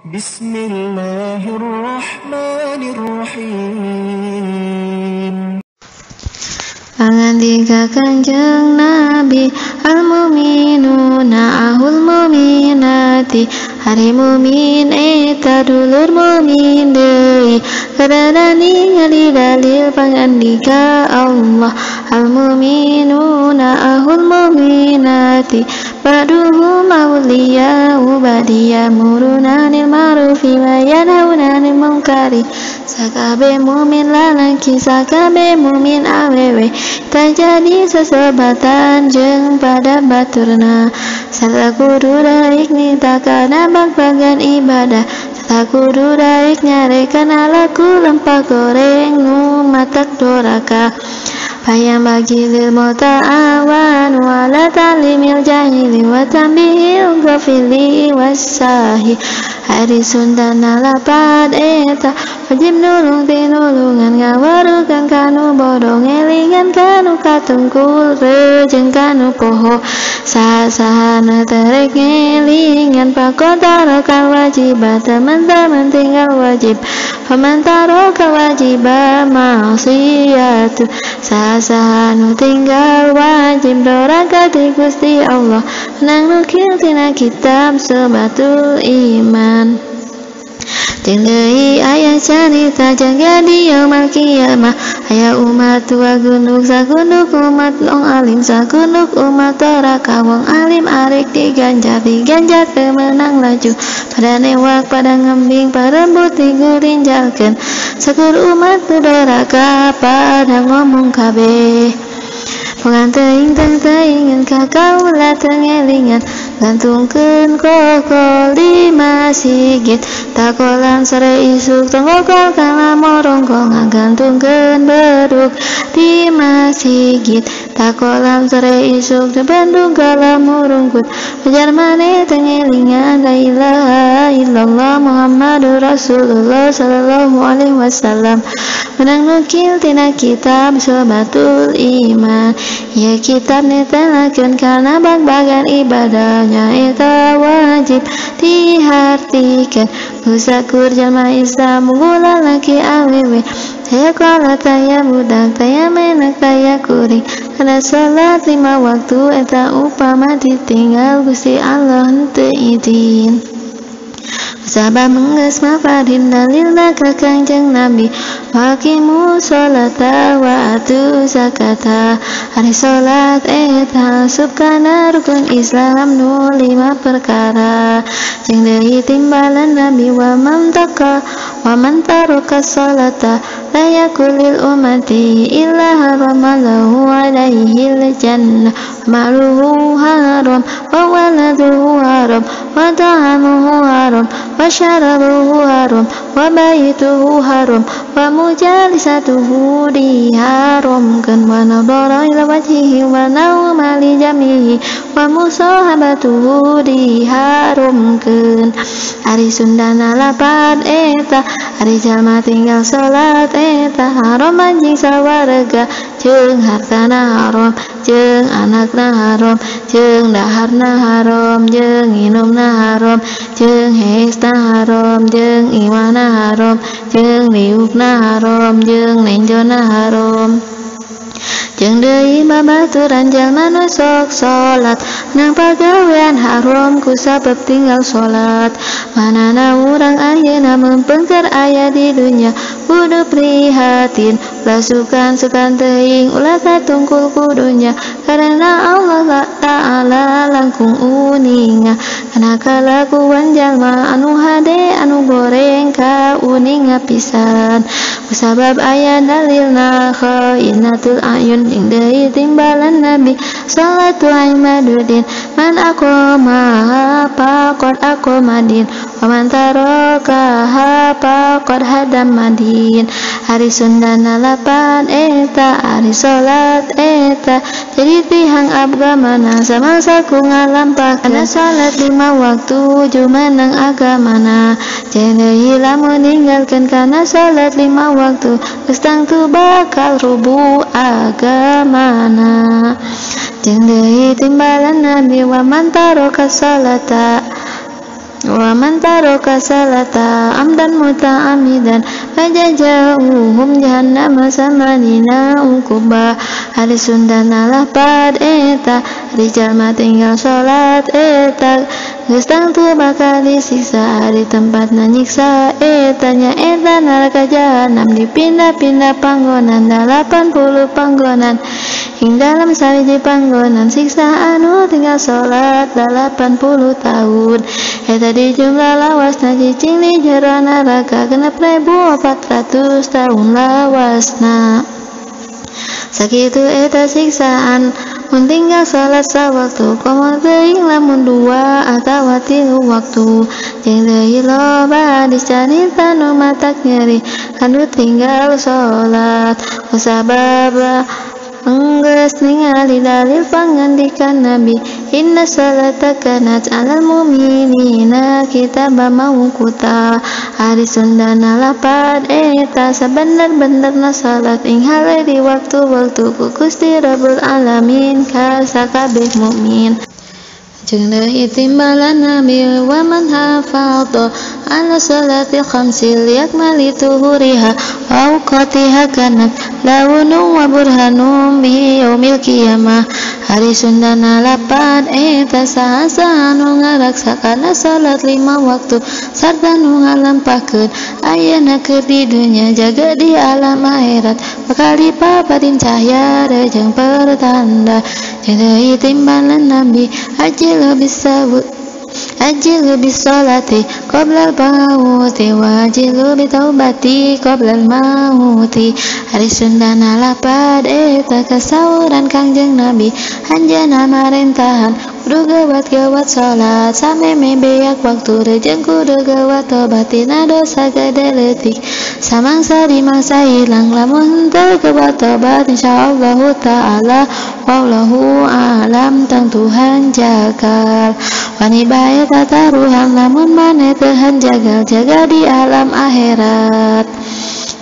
Bismillahirrahmanirrahim. Pangandika Kanjeng Nabi, al-mu'minuna ahul mu'minati, hari mu'min eta dulur mu'min deui. Karana ningali dalil pangandika Allah, al-mu'minuna ahul mu'minati, ba'duhum awliya'u ba'diya muruna anil ma'rufi wa yanhauna 'anil munkari. Sakabe mumin lalaki, sakabe mumin awewe, terjadi sesebatan jeung pada baturna. Sarta kudu daik nitakana bag-bagan ibadah, sarta kudu daik nyarekan laku lempah goreng nu matak doraka. Payang bagi lil muta'awan wala talimil jahili wa tambihil ghafili wassahi. Hari Sundana lapad eta wajib nulung tinulungan ngawarukan kanu bodong elingan kanu katungkul rejeng kanu poho sahana terek ngelingan pakotaro kawajibat teman-teman tinggal wajib pemantaro kawajibat maksiatu sahanu tinggal wajib dorakati Gusti Allah nang nukil tina kitab sebatul iman. Deui aya carita jaga di yaumul kiamah, aya umat tua gunduk sagunduk umat long alim sagunduk umat toraka wong alim arek diganjar teu menang laju pada newak pada ngembing parembut digurinjalkeun sakur umat tu doraka pada ngomong kabeh. Penganteing teuingan ka kaula teu ngelingan gantungkeun koko di masjid takolan sare isuk tonggokol kana morongko ngagantungkeun beduk di masjid takolan sare isuk tebandung kala murungkut ujar maneh teu ngelingan la ilaha illallah Muhammadur Rasulullah sallallahu alaihi wasallam. Menang nukil tina kitab sebatul iman, ya kitab netelakeun kana bag-bagan ibadahnya eta wajib dihartikeun usakur jalma Islam unggul laki awewe taya kala taya budak taya menak taya kuring kana salat 5 waktu eta upama ditinggal Gusti Allah teu izin. Sabab menggeus mafadin dalilna ka Kanjeng Nabi waqimu sholata wa atu zakata. Hari salat eta subkana rukun Islam nu 5 perkara. Jeung deui timbalan Nabi wa man taraka sholata la yakulil ummati illa haramallahu alaihil jannah maluhu haram wa waladuhu haram wa ta'amuhu haram wa syarabuhu haram wa baituhu haram wa mujalisatuhu diharamkeun wa nadara ila wajhihi wa nauma li jamihi wa musahabatuhu diharamkeun. Hari Sundana lapad eta hari jalma tinggal salat eta haram anjing sawarga jeung hartana haram jeung anakna haram jeung daharna haram jeung inumna haram jeung hesna haram jeung iwana haram jeung liukna haram jeung nenjona haram. Jeung deui babaturan jalma nu sok salat nang pagawean haram ku sabab tinggal salat. Manana urang ayeuna meumpengker aya di dunya kudu prihatin ulah sukan teuing ulah katungkul ku dunya karena Allah Ta'ala langkung uninga kana kalakuan jalma anu hade anu goreng ka uninga pisan kusabab aya dalilna khainatul ayun jeung deui timbalan Nabi salatu imaduddin man aqoma faqad aqomadin wa man taraka faqad hadamadin. Hari Sundana lapan eta hari salat eta jadi tihang agamana samangsa ku ngalampah kana salat 5 waktu jumeneng agamana jeung deui lamun ninggalkeun kana salat 5 waktu geus tangtu bakal rubuh agamana. Jeung deui timbalan Nabi wa man taraka salata wa man taraka salata amdan muta'amidan fajazauhum jahannama samanina uquba. Hari Sundana lapad eta rijal mah tinggal sholat eta geus tangtu bakal disiksa di tempatna nyiksa eta nya eta neraka jahanam dipindah-pindah panggonan 80 panggonan hing dalam sawiji panggonan siksa anu tinggal sholat 80 tahun eta di jumlah lawasna cicing di jero neraka genep 1400 tahun lawasna. Sakitu eta siksaan mun tinggal salat sawaktu komo teuing lamun 2 atawa 3 waktu jeung deui loba dicarita nu matak nyeri kanu tinggal salat kusabab enggeus ningali dalil pangandikan Nabi inna salata kanat 'alal mu'minina kitaban mawquta. Hari Sundana lapad eta sabener-benerna salat ing hale di waktu-waktu ku Gusti Rabbul Alamin ka sakabeh mukmin. Jeung deui timbalan Nabi wa man hafadha ala salati khamsil yakmali tuhuriha wa awqatiha kanat launu wa burhanum bi yaumil qiyamah. Hari Sundana lapad eta saha nu ngaraksakana salat 5 waktu sarta nu ngalampahkeun ayeuna keur di dunya jaga di alam akhirat bakal dipaparin cahya jeung pertanda. Jeung deui timbalan Nabi ajilu bisolati qoblal mauti wa ajilu bitaubati qoblal mauti. Hari Sundana lapad eta kasauran Kangjeng Nabi hanjana marentahan kudu gawat salat sameme beak waktu rejeng kudu gawat tobatina dosa gede leutik samangsa di masa hilang lamun teu gawat tobat insyaallah taala wallahu alam tang Tuhan jagal wani bae tataruhan lamun maneh teuhan jagal-jaga di alam akhirat.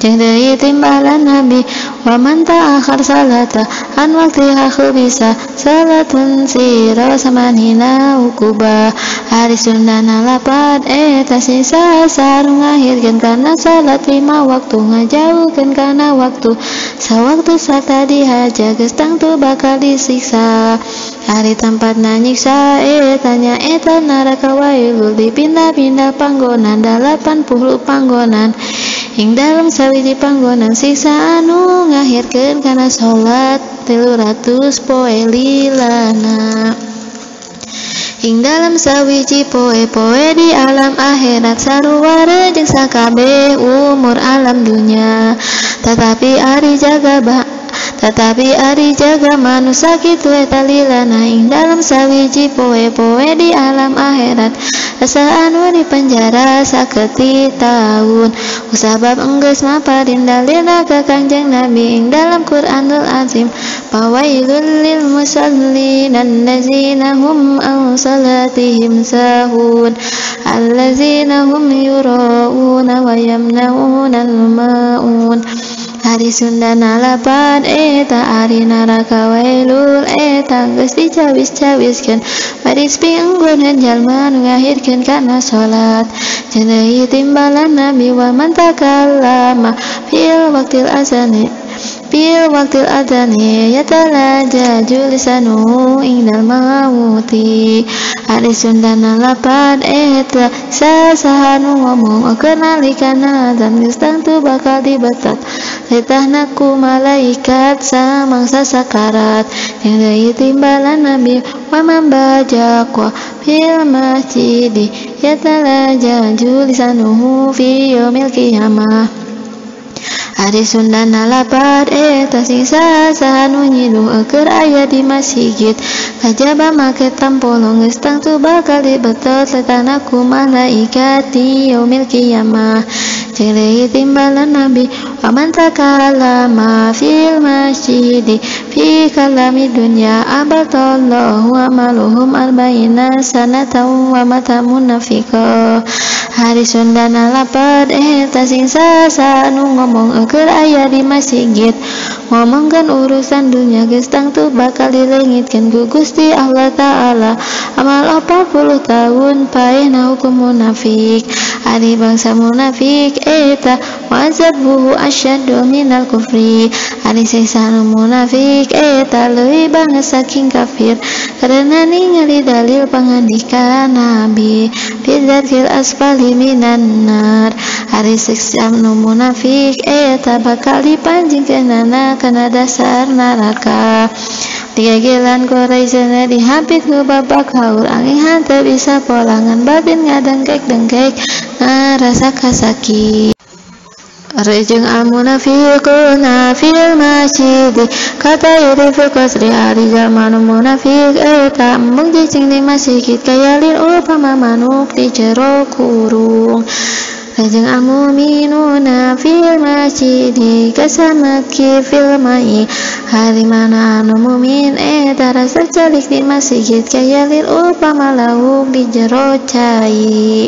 Jeung deui timbalan Nabi wa man ta'akhir salata an waqtiha bisa salatun sira samanina uquba. Hari Sundana lapad eta sisa sareng ngahirkeun kana salat 5 waktu ngajauhkeun kana waktu sawaktu sarta dihaja geus tangtu bakal disiksa. Hari tempatna nyiksa eta nya eta neraka wailul dipindah-pindah panggonan 80 panggonan hing dalam sawiji panggonan siksa anu ngahirkeun kana salat 300 poe lilana. Hing dalam sawiji poe-poe di alam akhirat sarua jeung sakabeh umur alam dunya. Tetapi ari jaga manusia kitu eta lilana ing dalam sawiji poe-poe di alam akhirat asa anu di penjara sakeuti taun kusabab enggeus maparin dalilna ka Kangjeng Nabi ing dalam Qur'anul Azim fawailul lil musallin allazina hum an salatihim sahun allazina hum yurauna wa yamnauna al-maun. Hari Sundana lapad eta ari neraka wailul eta geus dicawis-cawiskeun baris piengguneun jalma nu ngahirkeun kana salat. Jeung deui timbalan Nabi wa man takallama fil waqtil adani yatalajaju lisanuhu indal mauti. Hari Sundana lapad eta sasaha nu ngomong kenalikana dan geus tangtu bakal dibetot litahna ku malaikat samangsa sakarat. Yang deui timbalan Nabi wa man bajaqwa fil masjidi yatalajaju lisanuhu fi yaumil qiyamah. Hari Sundana lapad eta siksa sanu nyilu keur aya di masjid kajaba make tampolong geus tangtu bakal dibetot letana ku malaikat di yaumil qiyamah. Jeung deui timbalan Nabi wa man takallama fil masjidi fi kalami dunya abatallahu amaluhum arba'ina sanatan wa mata munafiqah. Hari Sundana lapad eta siksa sanu ngomong keur aya di masjid ngomongkan urusan dunia gestang tuh bakal dilengitkan ku Gusti Allah Ta'ala. Amal 40 tahun paena hukum munafik, ari bangsa munafik eta wazabbuhu asyaddu minal kufri, ari siksa munafik eta leuwih banget saking kafir. Karena ningali dalil pangandikan Nabi bidzarkil asfali minan nar, ari siksa munafik eta bakal dipanjingkeunana kana dasar neraka. Digagelan koraisana dihapit ku babak haur angin hante bisa polangan batin ngadengkek-dengkek ngarasa kasaki. Rejeng al-munafiquna fil masjid kata yurifil qasri hari zaman munafik eta embung cicing di masjid kayalin upama manuk di jero kurung. Rejeng al-mu'minuna fil masjid kasamaki fil ma'i, hari mana anu mumin eta rasa calik di masjid kayalin upama lauk di jero cai.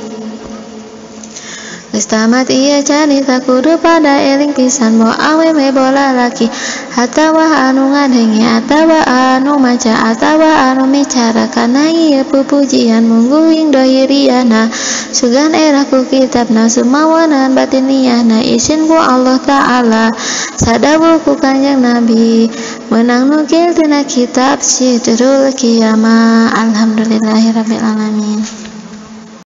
Geus tamat ieu carita kudu pada eling pisan moal awewe bola laki atawa anu ngadenge atawa anu maca atawa anu micara kana ieu pupujian mungguing dohiriana sugan era ku kitabna sumawanan batiniana izin ku Allah Ta'ala sadawu ku Kanjeng Nabi menang nukil tina kitab Sidrul Qiyamah. Alhamdulillahirabbil alamin.